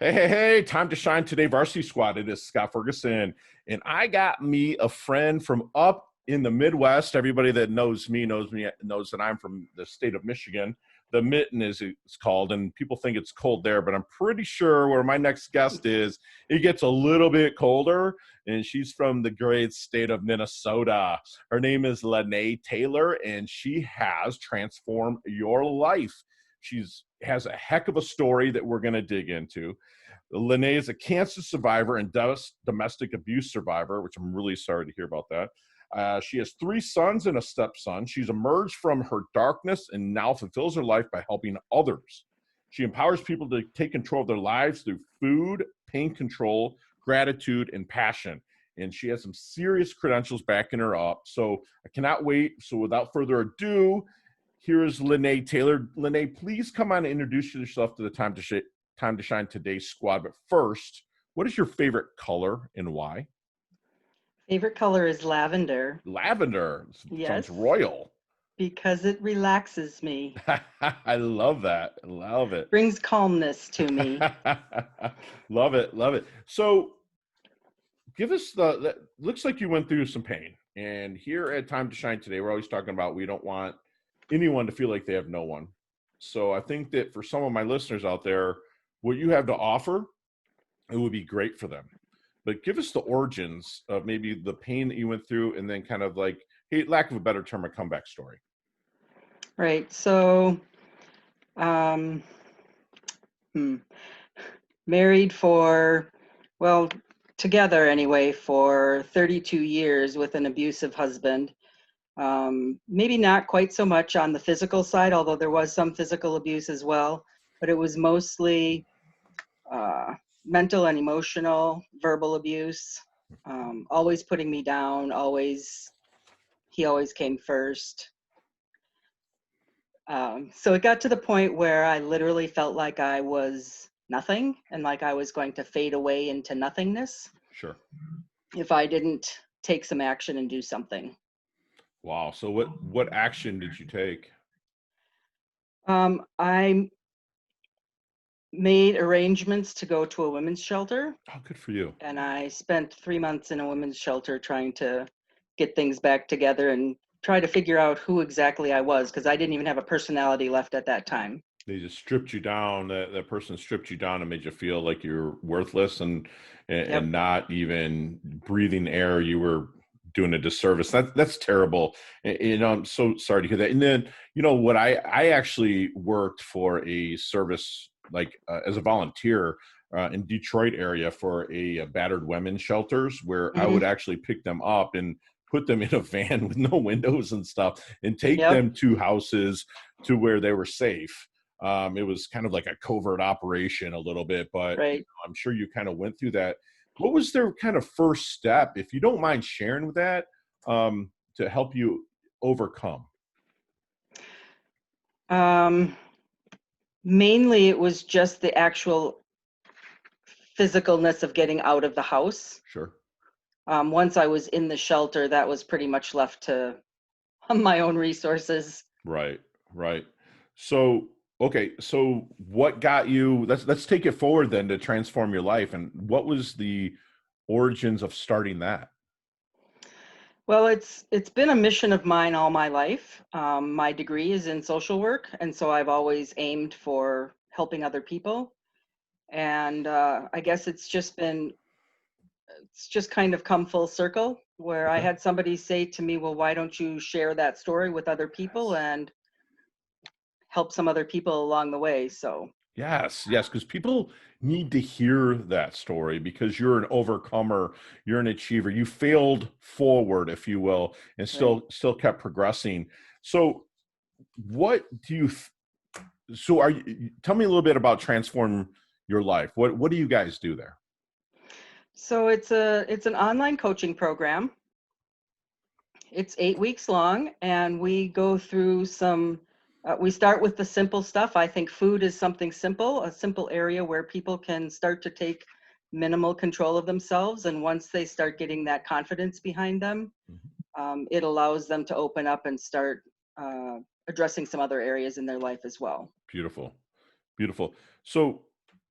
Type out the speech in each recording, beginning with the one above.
Hey, hey, hey, time to shine today, varsity squad. It is Scott Ferguson. And I got me a friend from up in the Midwest. Everybody that knows me knows that I'm from the state of Michigan. The Mitten is it's called, and people think it's cold there, but I'm pretty sure where my next guest is, it gets a little bit colder. And she's from the great state of Minnesota. Her name is Lenay Taylor, and she has transformed your life. She's has a heck of a story that we're going to dig into. Lenay is a cancer survivor and domestic abuse survivor, which I'm really sorry to hear about that. She has three sons and a stepson. She's emerged from her darkness and now fulfills her life by helping others. She empowers people to take control of their lives through food, pain control, gratitude, and passion. And she has some serious credentials backing her up. So I cannot wait. So without further ado, here is Lenay Taylor. Lenay, please come on and introduce yourself to the Time to Shine Today squad. But first, what is your favorite color and why? Favorite color is lavender. Lavender sounds Yes, royal. because it relaxes me, I love that. I love it. brings calmness to me. Love it. Love it. So give us looks like you went through some pain. And here at Time to Shine Today, we're always talking about we don't want anyone to feel like they have no one. So I think that for some of my listeners out there, what you have to offer, it would be great for them. But give us the origins of maybe the pain that you went through and then kind of like, hey, lack of a better term, a comeback story. Right. Um, hmm, Married for, well, together anyway, for 32 years with an abusive husband. Maybe not quite so much on the physical side, although there was some physical abuse as well, but it was mostly uh, mental and emotional, verbal abuse, always putting me down, he always came first. So it got to the point where I literally felt like I was nothing and like I was going to fade away into nothingness Sure. if I didn't take some action and do something. Wow. So what action did you take? I made arrangements to go to a women's shelter, Oh, good for you. and I spent 3 months in a women's shelter trying to get things back together and try to figure out who exactly I was, because I didn't even have a personality left at that time. They just stripped you down. That person stripped you down and made you feel like you're worthless and Yep. not even breathing air. You were doing a disservice. That's terrible. And I'm so sorry to hear that. And then what I actually worked for a service like as a volunteer in Detroit area for a battered women's shelters where I Hmm. would actually pick them up and put them in a van with no windows and stuff and take Yep. them to houses to where they were safe. It was kind of like a covert operation a little bit, but Right. I'm sure you kind of went through that. What was their kind of first step, if you don't mind sharing with that, to help you overcome? Um, Mainly, it was just the actual physicalness of getting out of the house. Sure. Once I was in the shelter, that was pretty much left to my own resources. Right. Right. So, okay. So, what got you? Let's take it forward then to transform your life. And what was the origins of starting that? Well, it's been a mission of mine all my life. My degree is in social work, and so I've always aimed for helping other people. And I guess it's just kind of come full circle where I Okay. had somebody say to me, "Well, why don't you share that story with other people Yes. and help some other people along the way?" So, Yes, yes, because people need to hear that story because you're an overcomer, you're an achiever. You failed forward, if you will, and right. still kept progressing. So, what do you? So, are you? Tell me a little bit about transform your life. What do you guys do there? So it's an online coaching program. It's 8 weeks long, and we go through some. We start with the simple stuff. I think food is something simple, a simple area where people can start to take minimal control of themselves. And once they start getting that confidence behind them, Mhm. it allows them to open up and start uh, addressing some other areas in their life as well. Beautiful, beautiful. So.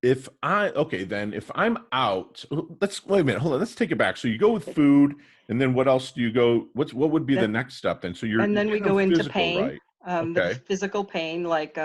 if I'm out, let's wait a minute, hold on, let's take it back. So you go with food, and then what else do you go? What would be the Then, next step then? So and you're then we getting them go into physical, pain, right? the Okay. physical pain, like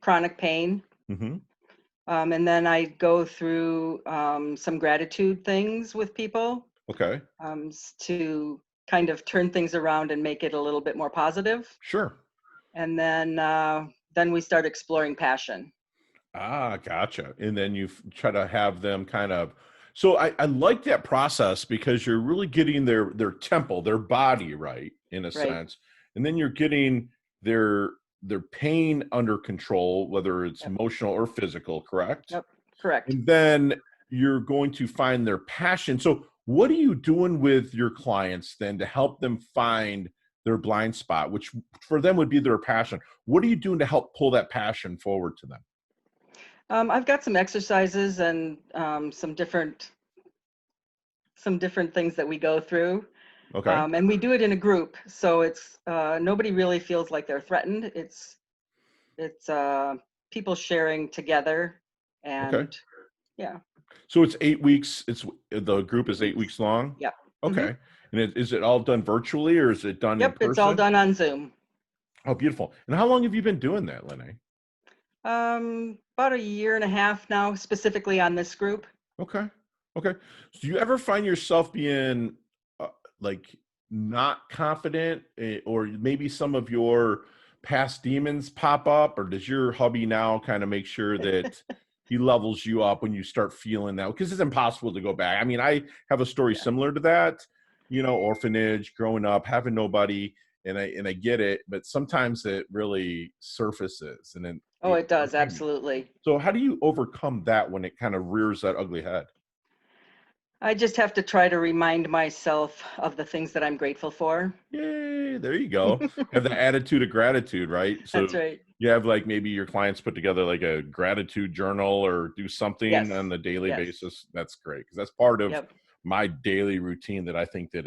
chronic pain. Mm-hmm. And then I go through some gratitude things with people Okay. to kind of turn things around and make it a little bit more positive. Sure. And then we start exploring passion. Ah, gotcha. And then you try to have them kind of. So I like that process because you're really getting their temple, their body right in a Right. sense, and then you're getting their their pain under control, whether it's Yep. emotional or physical, correct? Yep. Correct. And then you're going to find their passion. So what are you doing with your clients then to help them find their blind spot, which for them would be their passion? What are you doing to help pull that passion forward to them? I've got some exercises and some different things that we go through. Okay. And we do it in a group, so it's nobody really feels like they're threatened. It's people sharing together, Okay. and yeah, So it's 8 weeks. It's the group is 8 weeks 8 weeks. long. Yeah. Hmm. Okay. And is it all done virtually or is it done in Yep, it's all person? done on Zoom. Oh, beautiful. And how long have you been doing that, Lenay? About a year and a half now, specifically on this group. Okay. Okay. So do you ever find yourself being uh, like not confident, or maybe some of your past demons pop up, or does your hubby now kind of make sure that he levels you up when you start feeling that? Because it's impossible to go back. I mean, I have a story Yeah. similar to that, orphanage, growing up, having nobody, and I get it, but sometimes it really surfaces and then Oh, it or does, can be. absolutely. So how do you overcome that when it kind of rears that ugly head? I just have to try to remind myself of the things that I'm grateful for. Yay, there you go. Have the attitude of gratitude, right? So That's right. you have like maybe your clients put together like a gratitude journal or do something on Yes. the daily Yes. basis. That's great because that's part of Yep. my daily routine that I think that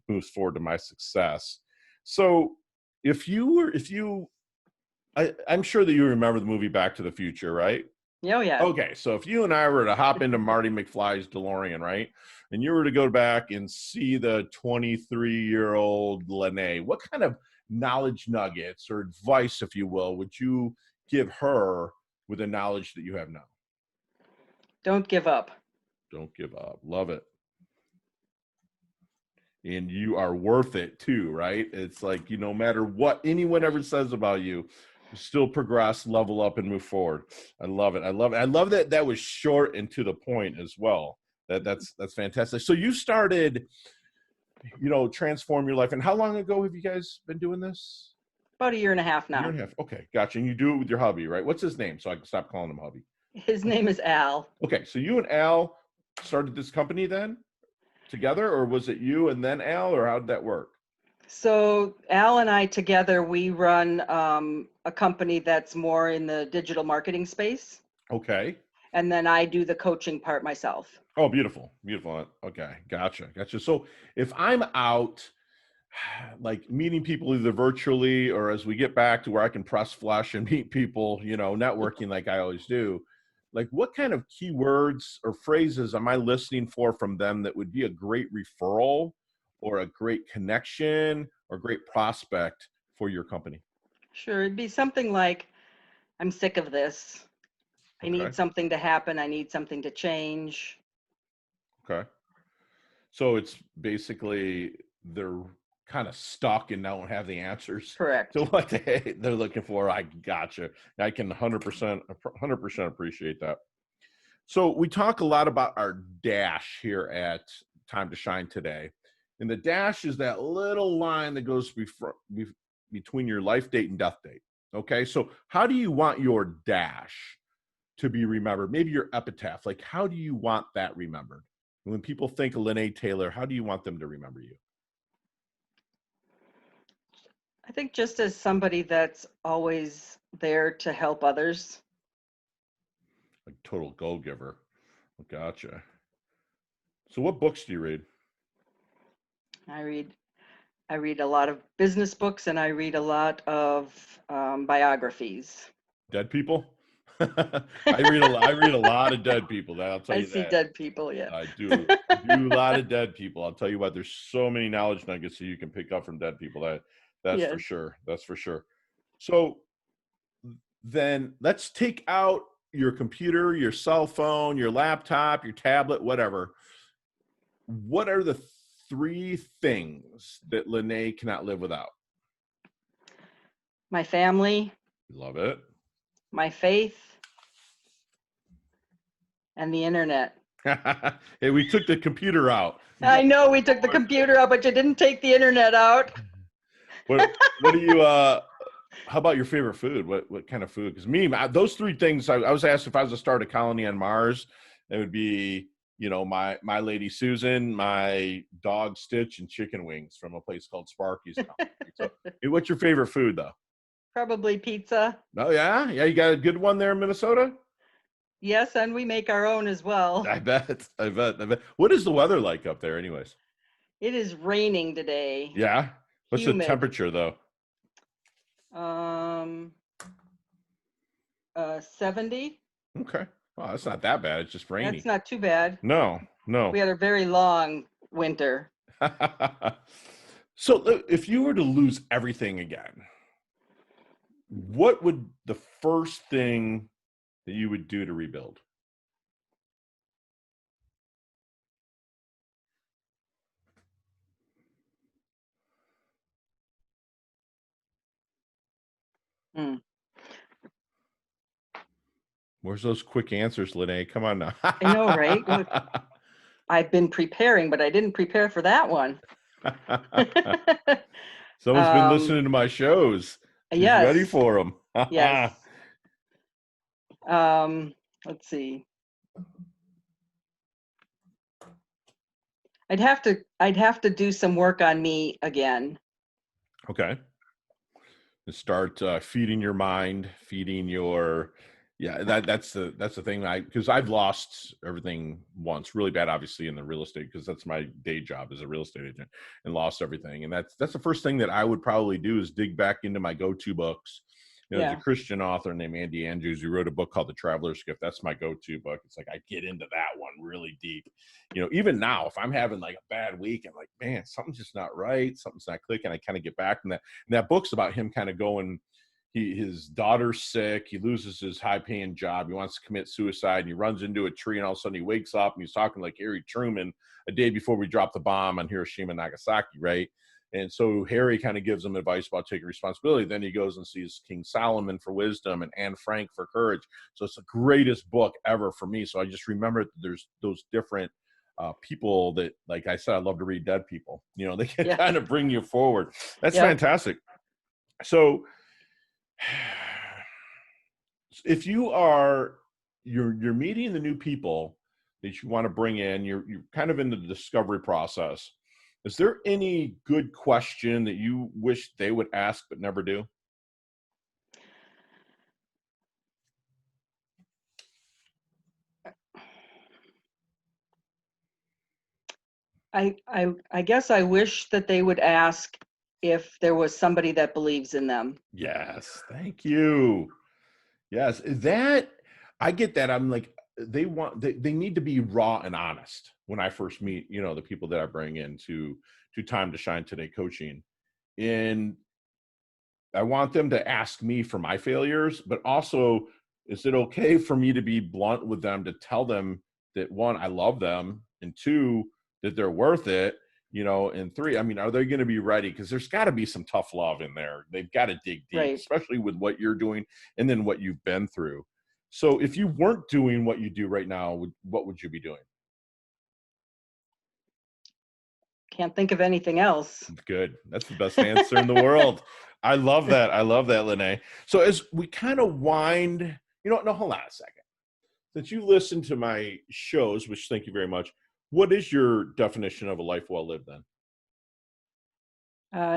moves forward to my success. So I'm sure that you remember the movie Back to the Future, right? Oh, yeah. Okay, so if you and I were to hop into Marty McFly's DeLorean, right? And you were to go back and see the 23-year-old Lenay, what kind of knowledge nuggets or advice, if you will, would you give her with the knowledge that you have now? Don't give up. Don't give up. Love it. And you are worth it too, right? It's like, no matter what anyone ever says about you, still progress, level up, and move forward. I love it. I love it. I love that that was short and to the point as well. That's fantastic. So you started, transform your life. And how long ago have you guys been doing this? About a year and a half Year now. and a half. Okay, gotcha. And you do it with your hubby, right? What's his name? So I can stop calling him hubby. His name is Al. Okay, so you and Al started this company then together, or was it you and then Al, or how did that work? So Al and I together, we run a company that's more in the digital marketing space. Okay. And then I do the coaching part myself. Oh, beautiful, beautiful. Okay, gotcha. So if I'm out, like meeting people either virtually or as we get back to where I can press flesh and meet people, networking like I always do, like what kind of keywords or phrases am I listening for from them that would be a great referral or a great connection or great prospect for your company? Sure, it'd be something like, I'm sick of this. I Okay, need something to happen. I need something to change. okay. So it's basically they're kind of stuck and don't have the answers to Correct. what they're looking for. I gotcha. I can 100% appreciate that. So we talk a lot about our dash here at Time to Shine today. And the dash is that little line that goes between your life date and death date. Okay. So how do you want your dash to be remembered? Maybe your epitaph. Like, how do you want that remembered? When people think of Lenay Taylor, how do you want them to remember you? I think just as somebody that's always there to help others. Like total go giver. Gotcha. So what books do you read? I read I read a lot of business books and I read a lot of biographies. Dead people? I read a lot of dead people. I'll tell I you see that. dead people, yeah. I do a lot of dead people. I'll tell you what. There's so many knowledge nuggets that you can pick up from dead people. That's for Yes. sure. That's for sure. So then let's take out your computer, your cell phone, your laptop, your tablet, whatever. What are the three things that Lenay cannot live without? My family, Love it. my faith, and the internet. Hey, we took the computer out. You I got know we took the computer out, but you didn't take the internet out. what do you how about your favorite food? What kind of food? Because those three things. I was asked if I was to start a colony on Mars, it would be my lady Susan, my dog Stitch, and chicken wings from a place called Sparky's. So, hey, what's your favorite food though? Probably pizza. Oh yeah, you got a good one there in Minnesota. Yes, and we make our own as well. I bet. What is the weather like up there, anyways? It is raining today. Yeah. What's the Humid. temperature though? Um, 70. Okay. Well, that's not that bad. It's just That's rainy. not too bad. No, no. We had a very long winter. So if you were to lose everything again, what would the first thing that you would do to rebuild? Mm. Where's those quick answers, Lenay? Come on now. I know, right? Look, I've been preparing, but I didn't prepare for that one. Someone's been listening to my shows. She's ready Yes, for them. yes. Let's see. I'd have to do some work on me again. Okay. And start feeding your mind, feeding your that's the thing. Because I've lost everything once really bad, obviously, in the real estate, because that's my day job as a real estate agent, and lost everything. And that's the first thing that I would probably do is dig back into my go-to books. There's a Yeah. Christian author named Andy Andrews who wrote a book called The Traveler's Gift. That's my go-to book. It's like I get into that one really deep. Even now, if I'm having like a bad week, I'm like, man, something's just not right. Something's not clicking. I kind of get back from that. And that book's about him kind of going, his daughter's sick. He loses his high-paying job. He wants to commit suicide, and he runs into a tree, and all of a sudden he wakes up and he's talking like Harry Truman a day before we dropped the bomb on Hiroshima and Nagasaki, right? And so Harry kind of gives him advice about taking responsibility. Then he goes and sees King Solomon for wisdom and Anne Frank for courage. So it's the greatest book ever for me. So I just remember that there's those different people that, like I said, I love to read dead people. They can Yeah. kind of bring you forward. That's Yep. fantastic. So if you're meeting the new people that you want to bring in, you're kind of in the discovery process. Is there any good question that you wish they would ask but never do? I guess I wish that they would ask if there was somebody that believes in them. Yes, thank you. Yes, that I get that. I'm like, they need to be raw and honest when I first meet, the people that I bring in to Time to Shine Today coaching. And I want them to ask me for my failures, but also, is it okay for me to be blunt with them, to tell them that, one, I love them, and two, that they're worth it, and three, I mean, are they going to be ready? Because there's got to be some tough love in there. They've got to dig deep, Right. especially with what you're doing and then what you've been through. So if you weren't doing what you do right now, what would you be doing? Can't think of anything else. Good. That's the best answer in the world. I love that. I love that, Lenay. So as we kind of wind, no, hold on a second. Since you listen to my shows, which thank you very much, what is your definition of a life well lived then?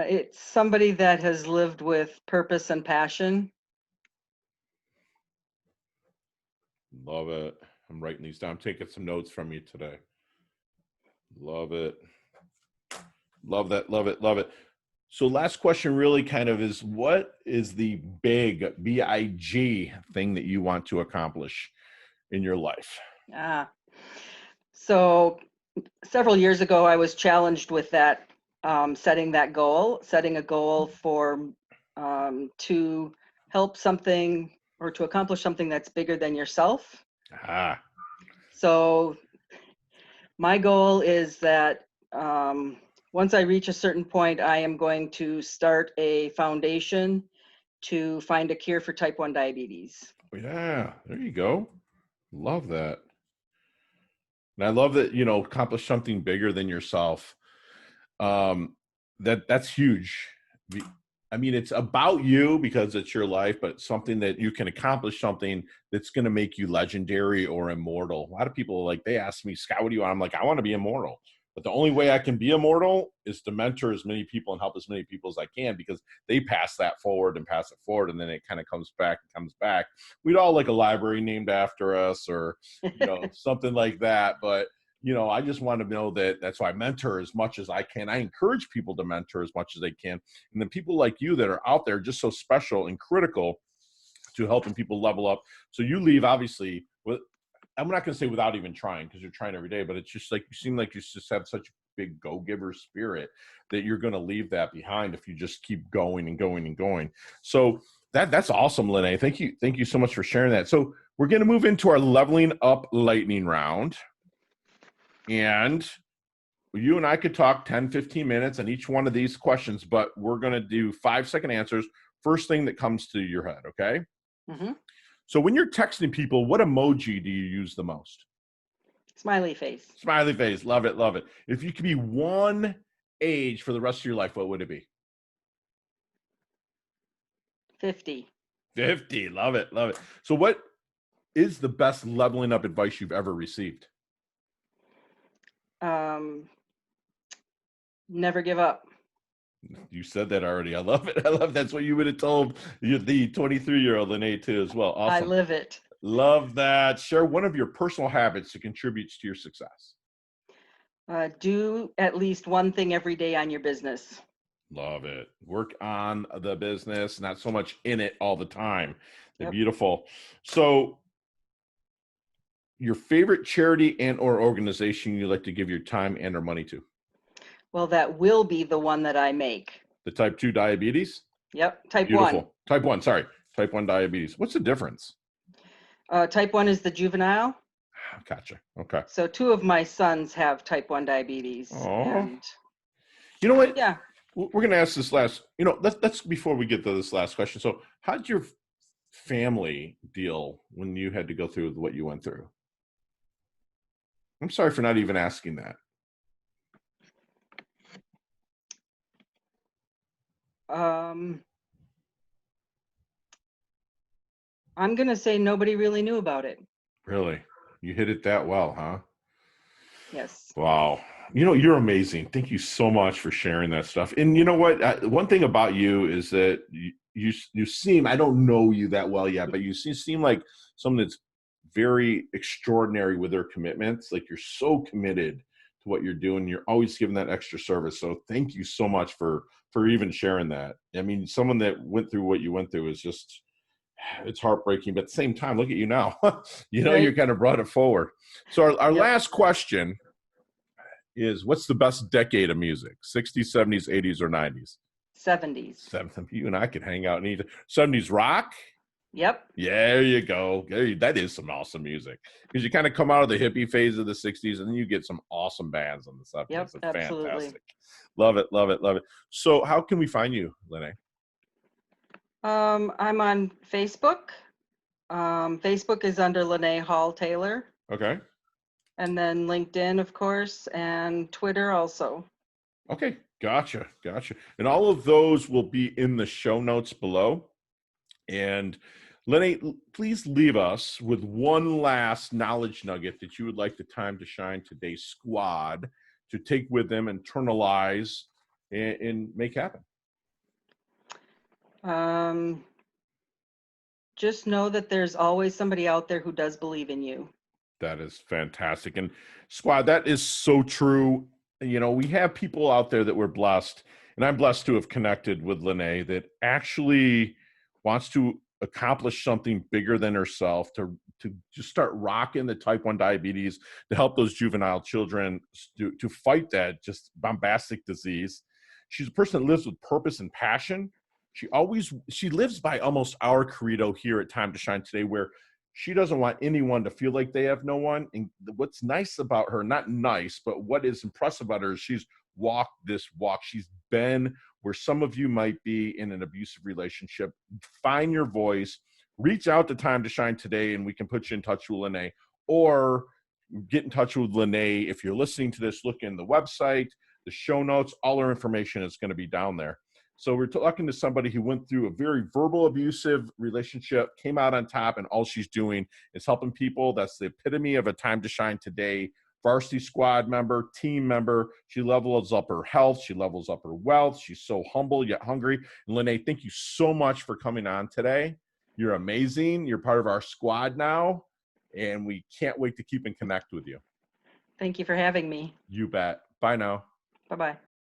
It's somebody that has lived with purpose and passion. Love it. I'm writing these down. I'm taking some notes from you today. Love it. Love that. Love it. Love it. So last question really kind of is, what is the big BIG thing that you want to accomplish in your life? Ah, so several years ago, I was challenged with that, setting a goal for to help something or to accomplish something that's bigger than yourself. Ah, So my goal is that once I reach a certain point, I am going to start a foundation to find a cure for type 1 diabetes. yeah, there you go. Love that. And I love that, accomplish something bigger than yourself. Um, that's huge. I mean, it's about you because it's your life, but something that you can accomplish, something that's going to make you legendary or immortal. A lot of people, like, they ask me, Scott, what do you want? I'm like, I want to be immortal. But the only way I can be immortal is to mentor as many people and help as many people as I can, because they pass that forward and pass it forward, and then it kind of comes back and comes back. We'd all like a library named after us, or something like that. But I just want to know that that's why I mentor as much as I can. I encourage people to mentor as much as they can. And then people like you that are out there just so special and critical to helping people level up. So you leave, obviously, with, I'm not going to say without even trying, because you're trying every day, but it's just like, you seem like you just have such a big go-giver spirit that you're going to leave that behind if you just keep going and going and going. So that's awesome, Lenay. Thank you so much for sharing that. So we're going to move into our leveling up lightning round. And you and I could talk 10, 15 minutes on each one of these questions, but we're going to do 5-second answers. First thing that comes to your head, okay? Mm-hmm. So when you're texting people, what emoji do you use the most? Smiley face. Smiley face. Love it, love it. If you could be one age for the rest of your life, what would it be? 50. 50. Love it, love it. So what is the best leveling up advice you've ever received? Never give up. You said that already. I love it. I love that's what you would have told the 23-year-old Lenay too as well. I Awesome. live it. Love that. Share one of your personal habits that contributes to your success. Do at least one thing every day on your business. Love it. Work on the business, not so much in it all the time. They're Yep. beautiful. So your favorite charity and or organization you like to give your time and or money to? Well, that will be the one that I make. The type 2 diabetes? Yep, type 1. Beautiful. Type 1, sorry. Type 1 diabetes. What's the difference? Type 1 is the juvenile. Gotcha. Okay. So 2 of my sons have type 1 diabetes. Oh. And you know what? yeah. We're going to ask this last, let's before we get to this last question. So how did your family deal when you had to go through what you went through? I'm sorry for not even asking that. I'm going to say nobody really knew about it. Really? You hit it that well, huh? Yes. Wow. You're amazing. Thank you so much for sharing that stuff. And you know what? One thing about you is that you seem, I don't know you that well yet, but you seem like someone that's very extraordinary with their commitments. Like, you're so committed to what you're doing. You're always giving that extra service. So thank you so much for even sharing that. I mean, someone that went through what you went through is just, it's heartbreaking, but at the same time, look at you now. Right. You kind of brought it forward. So our last question is, what's the best decade of music? 60s, 70s, 80s, or 90s? 70s. You and I could hang out in either. 70s rock? Yep. Yeah, there you go. That is some awesome music, because you kind of come out of the hippie phase of the 60s and then you get some awesome bands in the 70s. Yep, It's absolutely. fantastic. Love it, love it, love it. So how can we find you, Lenay? I'm on Facebook. Facebook is under Lenay Taylor. Okay. And then LinkedIn, of course, and Twitter also. Okay, gotcha. And all of those will be in the show notes below. And Lenay, please leave us with one last knowledge nugget that you would like the Time to Shine today's squad to take with them, internalize, and make happen. Just know that there's always somebody out there who does believe in you. That is fantastic. And squad, that is so true. We have people out there that we're blessed, And I'm blessed to have connected with Lenay that actually wants to accomplish something bigger than herself, to just start rocking the type 1 diabetes, to help those juvenile children to fight that just bombastic disease. She's a person that lives with purpose and passion. She lives by almost our credo here at Time to Shine Today, where she doesn't want anyone to feel like they have no one. And what's nice about her, not nice, but what is impressive about her is she's walked this walk. She's been where some of you might be in an abusive relationship. Find your voice, reach out to Time to Shine Today, and we can put you in touch with Lenay. Or get in touch with Lenay. If you're listening to this, look in the website, the show notes, all our information is going to be down there. So we're talking to somebody who went through a very verbal abusive relationship, came out on top, and all she's doing is helping people. That's the epitome of a Time to Shine Today varsity squad member, team member. She levels up her health. She levels up her wealth. She's so humble yet hungry. And Lenay, thank you so much for coming on today. You're amazing. You're part of our squad now, and we can't wait to keep in connect with you. Thank you for having me. You bet. Bye now. Bye-bye.